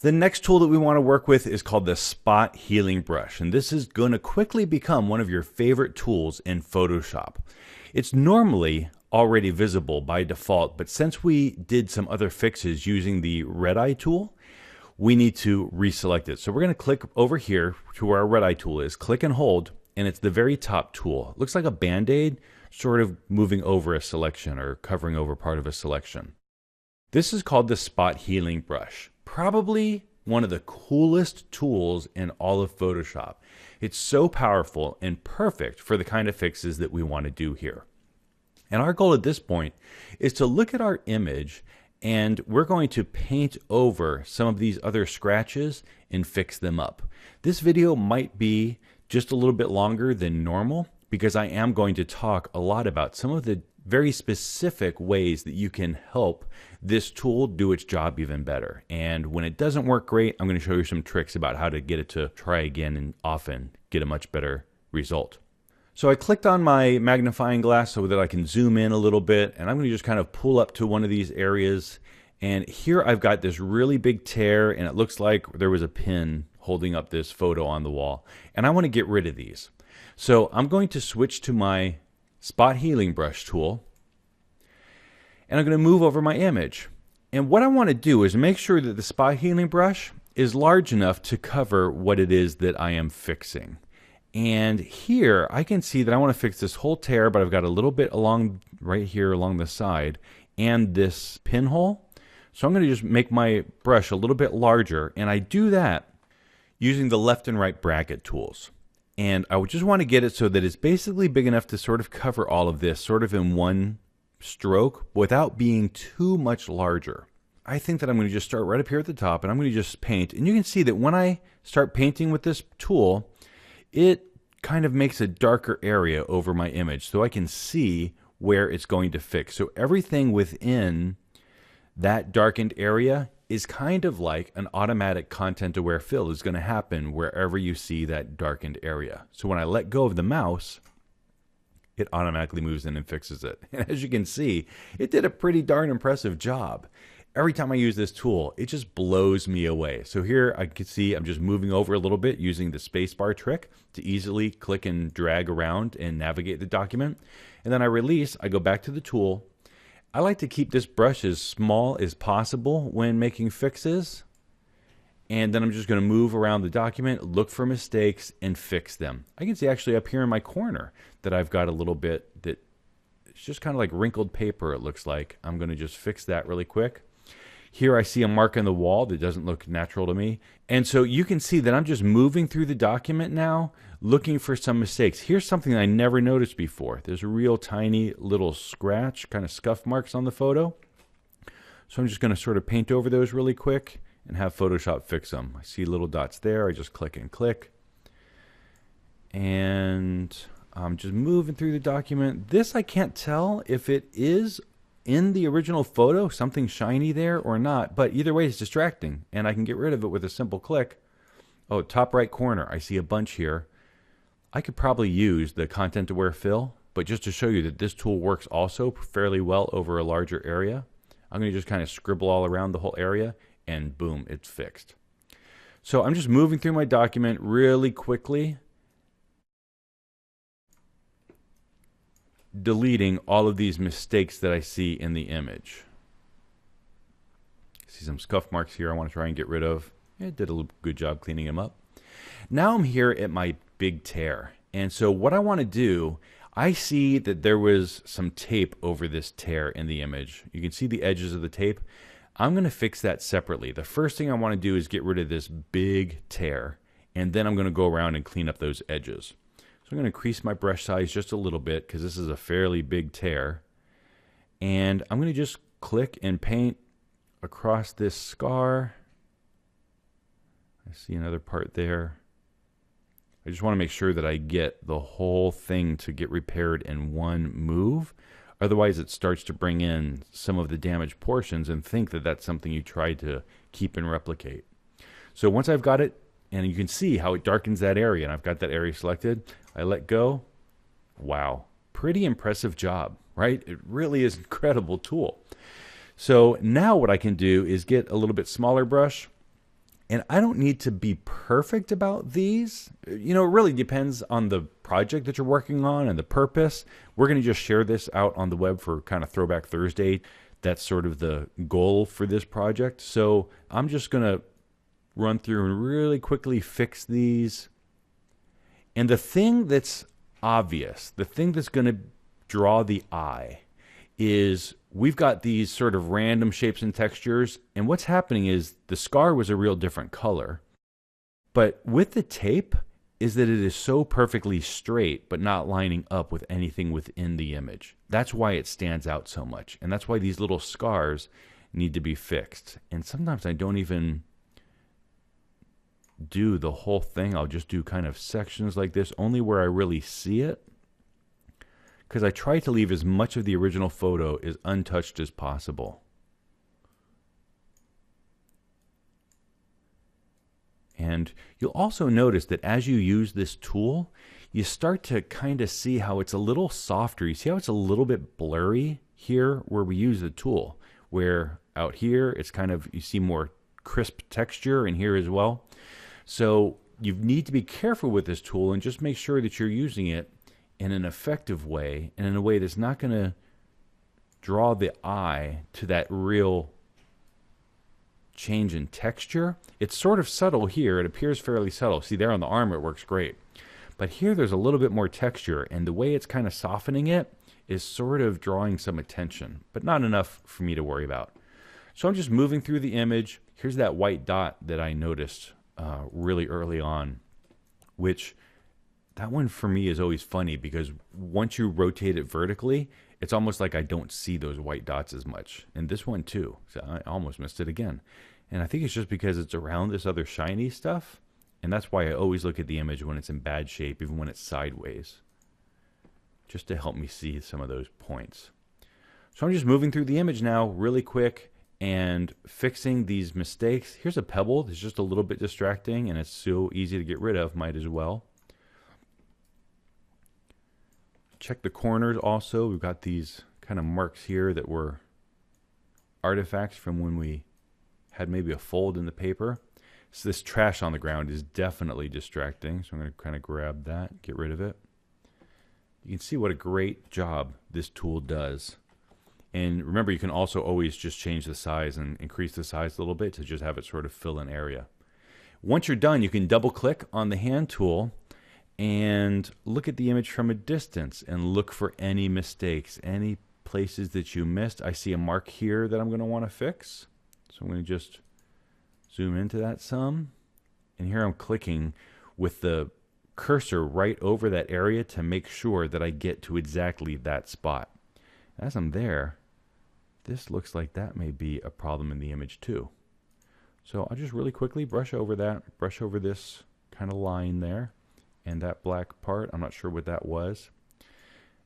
The next tool that we want to work with is called the Spot Healing Brush, and this is going to quickly become one of your favorite tools in Photoshop. It's normally already visible by default, but since we did some other fixes using the red eye tool, we need to reselect it. So we're going to click over here to where our red eye tool is, click and hold, and it's the very top tool. It looks like a band-aid, sort of moving over a selection or covering over part of a selection. This is called the Spot Healing Brush. Probably one of the coolest tools in all of Photoshop. It's so powerful and perfect for the kind of fixes that we want to do here. And our goal at this point is to look at our image, and we're going to paint over some of these other scratches and fix them up. This video might be just a little bit longer than normal because I am going to talk a lot about some of the very specific ways that you can help this tool do its job even better. And when it doesn't work great, I'm going to show you some tricks about how to get it to try again and often get a much better result. So I clicked on my magnifying glass so that I can zoom in a little bit, and I'm going to just kind of pull up to one of these areas. And here I've got this really big tear, and it looks like there was a pin holding up this photo on the wall. And I want to get rid of these. So I'm going to switch to my Spot Healing Brush tool, and I'm going to move over my image. And what I want to do is make sure that the Spot Healing Brush is large enough to cover what it is that I am fixing. And here I can see that I want to fix this whole tear, but I've got a little bit along right here along the side and this pinhole. So I'm going to just make my brush a little bit larger, and I do that using the left and right bracket tools. And I would just want to get it so that it's basically big enough to sort of cover all of this sort of in one stroke without being too much larger. I think that I'm going to just start right up here at the top, and I'm going to just paint. And you can see that when I start painting with this tool, it kind of makes a darker area over my image so I can see where it's going to fix. So everything within that darkened area is kind of like an automatic content aware fill is going to happen wherever you see that darkened area. So when I let go of the mouse, it automatically moves in and fixes it. And as you can see, it did a pretty darn impressive job. Every time I use this tool, it just blows me away. So here I can see I'm just moving over a little bit using the spacebar trick to easily click and drag around and navigate the document. And then I release, I go back to the tool. I like to keep this brush as small as possible when making fixes. And then I'm just going to move around the document, look for mistakes, and fix them. I can see actually up here in my corner that I've got a little bit that it's just kind of like wrinkled paper, it looks like. I'm going to just fix that really quick. Here I see a mark on the wall that doesn't look natural to me. And so you can see that I'm just moving through the document now, looking for some mistakes. Here's something I never noticed before. There's a real tiny little scratch, kind of scuff marks on the photo. So I'm just going to sort of paint over those really quick and have Photoshop fix them. I see little dots there. I just click and click. And I'm just moving through the document. This I can't tell if it is in the original photo, something shiny there or not, but either way it's distracting, and I can get rid of it with a simple click. Oh, top right corner, I see a bunch here. I could probably use the content aware fill, but just to show you that this tool works also fairly well over a larger area, I'm going to just kind of scribble all around the whole area, and boom, it's fixed. So I'm just moving through my document really quickly, deleting all of these mistakes that I see in the image. See some scuff marks here I want to try and get rid of. It did a good job cleaning them up. Now I'm here at my big tear. And so what I want to do, I see that there was some tape over this tear in the image. You can see the edges of the tape. I'm going to fix that separately. The first thing I want to do is get rid of this big tear, and then I'm going to go around and clean up those edges. So I'm going to increase my brush size just a little bit because this is a fairly big tear. And I'm going to just click and paint across this scar. I see another part there. I just want to make sure that I get the whole thing to get repaired in one move. Otherwise, it starts to bring in some of the damaged portions and think that that's something you try to keep and replicate. So once I've got it, and you can see how it darkens that area, and I've got that area selected, I let go. Wow, pretty impressive job, right? It really is an incredible tool. So now what I can do is get a little bit smaller brush, And I don't need to be perfect about these. You know, it really depends on the project that you're working on and the purpose. We're going to just share this out on the web for kind of Throwback Thursday. That's sort of the goal for this project. So I'm just going to run through and really quickly fix these. And the thing that's obvious, the thing that's going to draw the eye, is we've got these sort of random shapes and textures, and what's happening is the scar was a real different color. But with the tape is that it is so perfectly straight but not lining up with anything within the image. That's why it stands out so much, and that's why these little scars need to be fixed. And sometimes I don't even do the whole thing. I'll just do kind of sections like this, only where I really see it, because I try to leave as much of the original photo as untouched as possible. And you'll also notice that as you use this tool, you start to kind of see how it's a little softer. You see how it's a little bit blurry here where we use the tool, where out here it's kind of, you see more crisp texture in here as well. So you need to be careful with this tool and just make sure that you're using it in an effective way and in a way that's not going to draw the eye to that real change in texture. It's sort of subtle here. It appears fairly subtle. See there on the arm it works great. But here there's a little bit more texture, and the way it's kind of softening it is sort of drawing some attention, but not enough for me to worry about. So I'm just moving through the image. Here's that white dot that I noticed really early on, which that one for me is always funny because once you rotate it vertically, it's almost like I don't see those white dots as much. And this one too. So I almost missed it again. And I think it's just because it's around this other shiny stuff. And that's why I always look at the image when it's in bad shape, even when it's sideways, just to help me see some of those points. So I'm just moving through the image now really quick and fixing these mistakes. Here's a pebble that's just a little bit distracting and it's so easy to get rid of, might as well. Check the corners also. We've got these kind of marks here that were artifacts from when we had maybe a fold in the paper. So this trash on the ground is definitely distracting. So I'm going to kind of grab that, get rid of it. You can see what a great job this tool does. And remember, you can also always just change the size and increase the size a little bit to just have it sort of fill an area. Once you're done, you can double click on the hand tool and look at the image from a distance and look for any mistakes, any places that you missed. I see a mark here that I'm going to want to fix. So I'm going to just zoom into that some. And here I'm clicking with the cursor right over that area to make sure that I get to exactly that spot. As I'm there, this looks like that may be a problem in the image too. So I'll just really quickly brush over that, brush over this kind of line there. And that black part, I'm not sure what that was.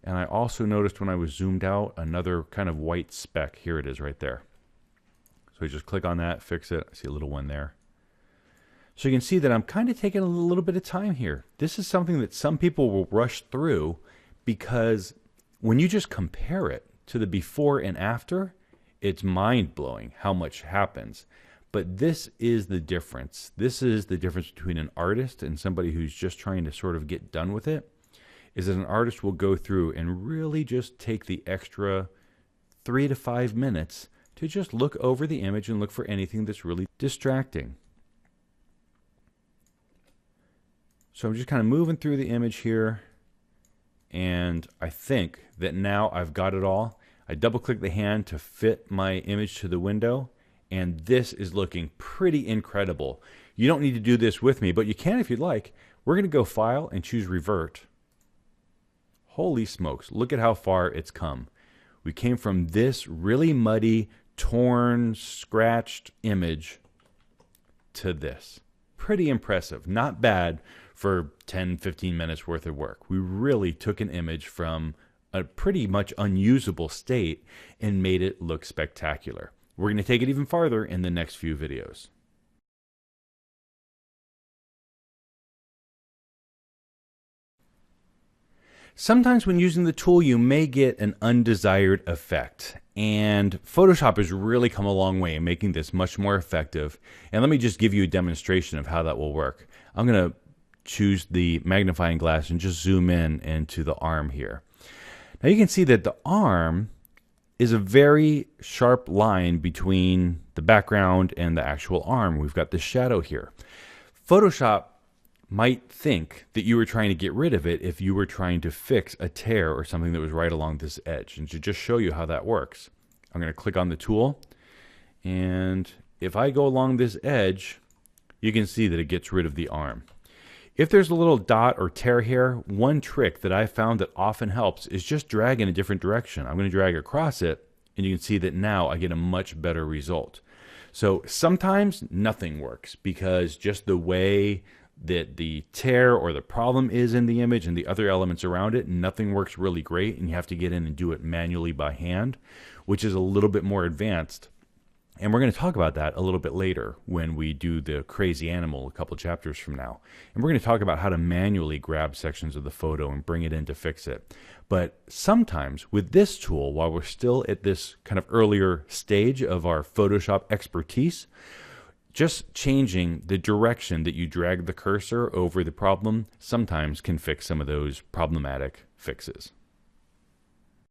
And I also noticed when I was zoomed out, another kind of white speck. Here it is right there. So I just click on that, fix it. I see a little one there. So you can see that I'm kind of taking a little bit of time here. This is something that some people will rush through because when you just compare it to the before and after, it's mind-blowing how much happens. But this is the difference. This is the difference between an artist and somebody who's just trying to sort of get done with it, is that an artist will go through and really just take the extra 3 to 5 minutes to just look over the image and look for anything that's really distracting. So I'm just kind of moving through the image here, and I think that now I've got it all. I double click the hand to fit my image to the window, and this is looking pretty incredible. You don't need to do this with me, but you can if you'd like. We're going to go File and choose Revert. Holy smokes, look at how far it's come. We came from this really muddy, torn, scratched image to this. Pretty impressive. Not bad for 10, 15 minutes worth of work. We really took an image from a pretty much unusable state and made it look spectacular. We're going to take it even farther in the next few videos. Sometimes when using the tool, you may get an undesired effect. And Photoshop has really come a long way in making this much more effective. And let me just give you a demonstration of how that will work. I'm going to choose the magnifying glass and just zoom in into the arm here. Now you can see that the arm is a very sharp line between the background and the actual arm. We've got the shadow here. Photoshop might think that you were trying to get rid of it if you were trying to fix a tear or something that was right along this edge. And to just show you how that works, I'm going to click on the tool, and if I go along this edge, you can see that it gets rid of the arm. If there's a little dot or tear here, one trick that I found that often helps is just drag in a different direction. I'm going to drag across it, and you can see that now I get a much better result. So sometimes nothing works because just the way that the tear or the problem is in the image and the other elements around it, nothing works really great, and you have to get in and do it manually by hand, which is a little bit more advanced. And we're going to talk about that a little bit later when we do the crazy animal a couple chapters from now. And we're going to talk about how to manually grab sections of the photo and bring it in to fix it. But sometimes with this tool, while we're still at this kind of earlier stage of our Photoshop expertise, just changing the direction that you drag the cursor over the problem sometimes can fix some of those problematic fixes.